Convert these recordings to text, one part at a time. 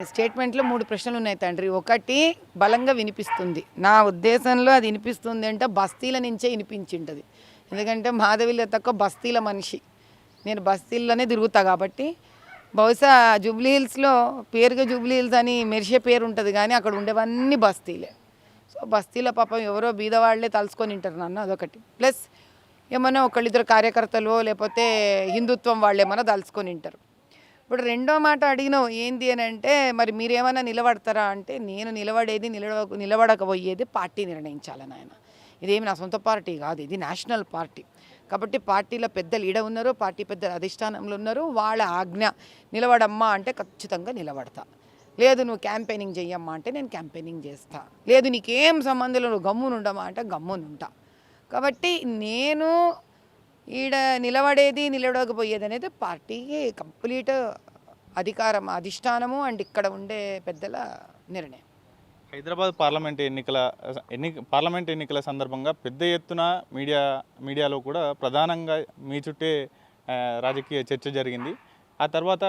స్టేట్మెంట్లో 3 ప్రశ్నలు ఉన్నాయి తండ్రి. ఒకటి బలంగా వినిపిస్తుంది. నా ఉద్దేశంలో అది వినిపిస్తుంది అంటే బస్తీల నుంచే వినిపించింటది. ఎందుకంటే మాధవీలతక్క బస్తీల మనిషి. నేను బస్తీల్లోనే తిరుగుతా కాబట్టి బహుశా జూబ్లీ హిల్స్లో పేరుగా జూబ్లీ హిల్స్ అని మెరిసే పేరు ఉంటుంది కానీ అక్కడ ఉండేవన్నీ బస్తీలే. సో బస్తీల పాపం ఎవరో బీదవాళ్లే తలుసుకొని ఉంటారు నన్ను, అదొకటి. ప్లస్ ఏమన్నా ఒకళ్ళిద్దరు కార్యకర్తలు లేకపోతే హిందుత్వం వాళ్ళు ఏమన్నా తలుసుకొని ఉంటారు. ఇప్పుడు రెండో మాట అడిగినావు ఏంది అని అంటే, మరి మీరేమన్నా నిలబడతారా అంటే, నేను నిలబడేది నిలబడకపోయేది పార్టీ నిర్ణయించాలని ఆయన. ఇదేమి నా సొంత పార్టీ కాదు, ఇది నేషనల్ పార్టీ. కాబట్టి పార్టీలో పెద్ద లీడర్ ఉన్నారు, పార్టీ పెద్ద అధిష్టానంలో ఉన్నారు. వాళ్ళ ఆజ్ఞ నిలబడమ్మా అంటే ఖచ్చితంగా నిలబడతా. లేదు నువ్వు క్యాంపెయినింగ్ చెయ్యమ్మా అంటే నేను క్యాంపెయినింగ్ చేస్తా. లేదు నీకేం సంబంధం నువ్వు గమ్మునుండమా అంటే గమ్మునుంటా. కాబట్టి నేను ఈడ నిలబడేది నిలబడకపోయేది అనేది పార్టీకి కంప్లీట్ అధికారం, అధిష్టానము అండ్ ఇక్కడ ఉండే పెద్దల నిర్ణయం. హైదరాబాద్ పార్లమెంట్ ఎన్నికల సందర్భంగా పెద్ద ఎత్తున మీడియాలో కూడా ప్రధానంగా మీ చుట్టే రాజకీయ చర్చ జరిగింది. ఆ తర్వాత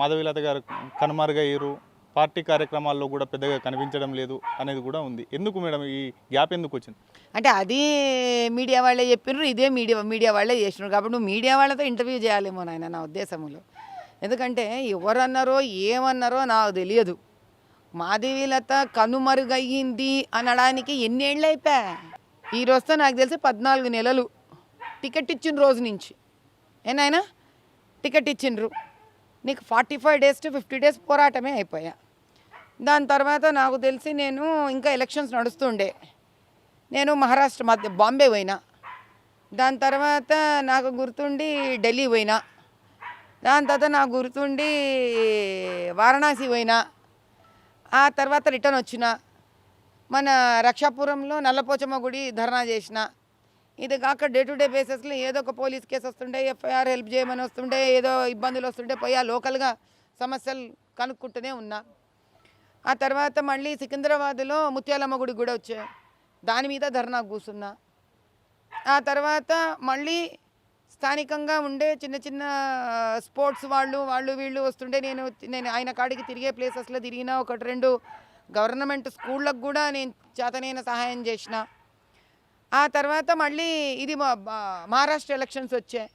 మాధవీలత గారు కనుమరుగయ్యారు, పార్టీ కార్యక్రమాల్లో కూడా పెద్దగా కనిపించడం లేదు అనేది కూడా ఉంది. ఎందుకు మేడం ఈ గ్యాప్ ఎందుకు వచ్చింది? అంటే అది మీడియా వాళ్ళే చెప్పినారు, ఇదే మీడియా వాళ్ళే చేసినారు. కాబట్టి నువ్వు మీడియా వాళ్ళతో ఇంటర్వ్యూ చేయాలేమో నాయన నా ఉద్దేశంలో. ఎందుకంటే ఎవరన్నారో ఏమన్నారో నాకు తెలియదు. మాధవీలత కనుమరుగయ్యింది అనడానికి ఎన్నేళ్ళు అయిపోయా? ఈ రోజుతో నాకు తెలిసి 14 నెలలు. టికెట్ ఇచ్చిన రోజు నుంచి ఏనాయనా టికెట్ ఇచ్చిండ్రు. నీకు 45 days to 50 days పోరాటమే అయిపోయా. దాని తర్వాత నాకు తెలిసి నేను ఇంకా ఎలక్షన్స్ నడుస్తుండే, నేను మహారాష్ట్ర బాంబే పోయినా. దాని తర్వాత నాకు గుర్తుండి ఢిల్లీ పోయినా. దాని తర్వాత నాకు గుర్తుండి వారణాసి పోయినా. ఆ తర్వాత రిటర్న్ వచ్చిన మన రక్షాపురంలో నల్లపోచమ్మ గుడి ధర్నా చేసిన. ఇది కాక డే టు డే బేసిస్లో ఏదో ఒక పోలీస్ కేసు వస్తుండే, ఎఫ్ఐఆర్ హెల్ప్ చేయమని వస్తుండే, ఏదో ఇబ్బందులు వస్తుండే పోయి ఆ లోకల్గా సమస్యలు కనుక్కుంటూనే ఉన్నా. ఆ తర్వాత మళ్ళీ సికింద్రాబాద్లో ముత్యాలమ్మ గుడి కూడా వచ్చాయి, దాని మీద ధర్నా కూర్చున్నా. ఆ తర్వాత మళ్ళీ స్థానికంగా ఉండే చిన్న చిన్న స్పోర్ట్స్ వాళ్ళు వీళ్ళు వస్తుండే నేను ఆయన కాడికి తిరిగే ప్లేసెస్లో తిరిగిన. 1-2 గవర్నమెంట్ స్కూళ్ళకు కూడా నేను చేతనైన సహాయం చేసిన. ఆ తర్వాత మళ్ళీ ఇది మహారాష్ట్ర ఎలక్షన్స్ వచ్చాయి,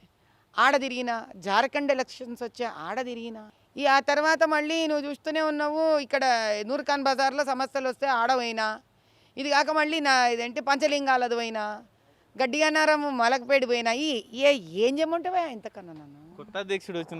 ఆడ తిరిగిన. జార్ఖండ్ ఎలక్షన్స్ వచ్చాయి, ఆడ తిరిగిన. ఆ తర్వాత మళ్ళీ నువ్వు చూస్తూనే ఉన్నావు ఇక్కడ నూర్ఖాన్ బజార్లో సమస్యలు వస్తే ఆడపోయినా. ఇది కాక మళ్ళీ ఇదేంటి పంచలింగాలది పోయినా, గడ్డిగన్నారం మలకపేట పోయినా. ఏం చేయమంటావా ఇంతకన్నా నన్ను? కొత్త అధ్యక్షుడు వచ్చిన